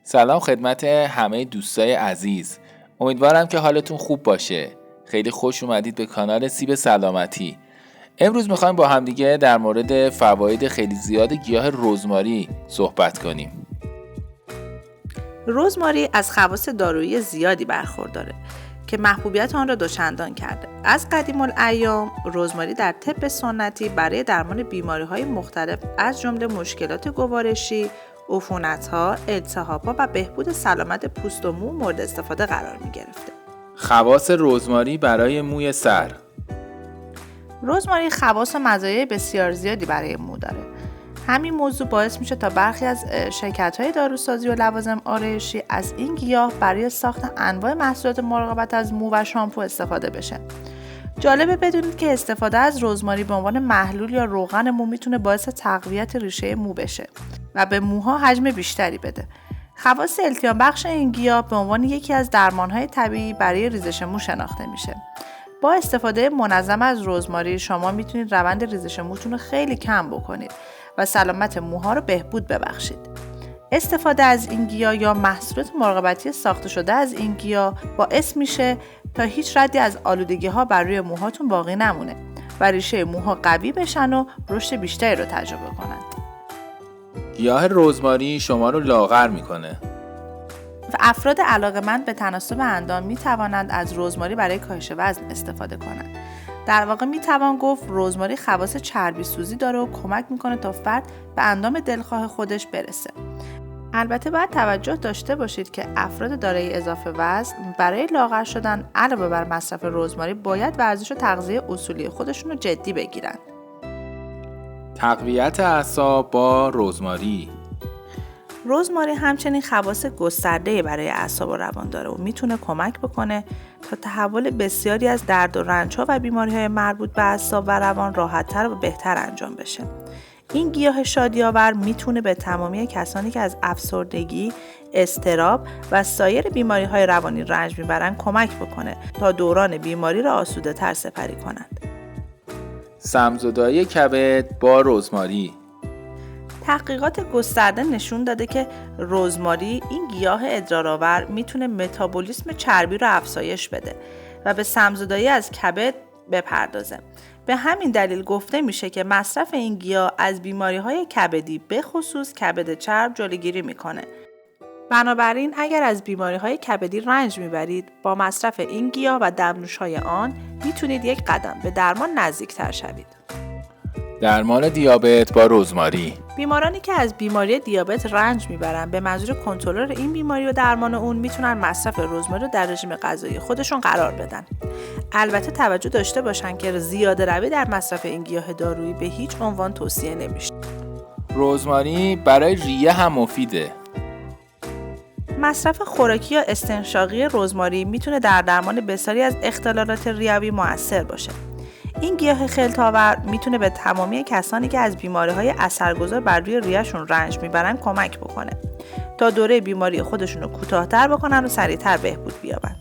سلام خدمت همه دوستای عزیز. امیدوارم که حالتون خوب باشه. خیلی خوش اومدید به کانال سیب سلامتی. امروز میخوایم با همدیگه در مورد فواید خیلی زیاد گیاه رزماری صحبت کنیم. رزماری از خواص دارویی زیادی برخورداره که محبوبیت آن را دوچندان کرده. از قدیم الایام رزماری در طب سنتی برای درمان بیماری‌های مختلف از جمله مشکلات گوارشی، عفونت‌ها، التهاب‌ها و بهبود سلامت پوست و مو مورد استفاده قرار می‌گرفته. خواص رزماری برای موی سر. رزماری خواص و مزایای بسیار زیادی برای مو داره. همین موضوع باعث میشه تا برخی از شرکت‌های داروسازی و لوازم آرایشی از این گیاه برای ساخت انواع محصولات مراقبت از مو و شامپو استفاده بشه. جالبه بدونید که استفاده از رزماری به عنوان محلول یا روغن مو میتونه باعث تقویت ریشه مو بشه و به موها حجم بیشتری بده. خواص التیام بخش این گیاه به عنوان یکی از درمان‌های طبیعی برای ریزش مو شناخته میشه. با استفاده منظم از رزماری شما میتونید روند ریزش موتون رو خیلی کم بکنید و سلامت موها رو بهبود ببخشید. استفاده از این گیاه یا محصولات مراقبتی ساخته شده از این گیاه باعث میشه تا هیچ ردی از آلودگی‌ها بر روی موهاتون باقی نمونه و ریشه موها قوی بشن و رشد بیشتری رو تجربه کنند. گیاه رزماری شما رو لاغر میکنه. و افراد علاقه‌مند به تناسب اندام می توانند از رزماری برای کاهش وزن استفاده کنند. در واقع می توان گفت رزماری خواص چربی سوزی داره و کمک میکنه تا فرد به اندام دلخواه خودش برسه. البته باید توجه داشته باشید که افراد دارای اضافه وزن برای لاغر شدن علاوه بر مصرف رزماری باید ورزش و تغذیه اصولی خودشون رو جدی بگیرن. تقویت اعصاب با رزماری. رزماری همچنین خواص گسترده‌ای برای اعصاب و روان داره و میتونه کمک بکنه تا تحول بسیاری از درد و رنج‌ها و بیماری‌های مربوط به اعصاب و روان راحت‌تر و بهتر انجام بشه. این گیاه شادی‌آور میتونه به تمامی کسانی که از افسردگی، اضطراب و سایر بیماری‌های روانی رنج میبرن کمک بکنه تا دوران بیماری را آسوده‌تر سپری کنند. سم‌زدایی کبد با رزماری. تحقیقات گسترده نشون داده که رزماری این گیاه ادرارآور میتونه متابولیسم چربی رو افزایش بده و به سم‌زدایی از کبد بپردازه. به همین دلیل گفته میشه که مصرف این گیاه از بیماری‌های کبدی به خصوص کبد چرب جلوگیری میکنه. بنابراین اگر از بیماری‌های کبدی رنج میبرید با مصرف این گیاه و دمنوش‌های آن میتونید یک قدم به درمان نزدیک‌تر شوید. درمان دیابت با رزماری. بیمارانی که از بیماری دیابت رنج میبرن به منظور کنترل این بیماری و درمان اون میتونن مصرف رزماری رو در رژیم غذایی خودشون قرار بدن. البته توجه داشته باشن که زیاده روی در مصرف این گیاه دارویی به هیچ عنوان توصیه نمیشه. رزماری برای ریه هم مفیده. مصرف خوراکی یا استنشاقی رزماری میتونه در درمان بسیاری از اختلالات ریوی مؤثر باشه. این گیاه خلط‌آور میتونه به تمامی کسانی که از بیماری‌های اثرگذار بر روی ریه‌شون رنج میبرن کمک بکنه تا دوره بیماری خودشون رو کوتاه‌تر بکنن و سریع‌تر بهبود بیابن.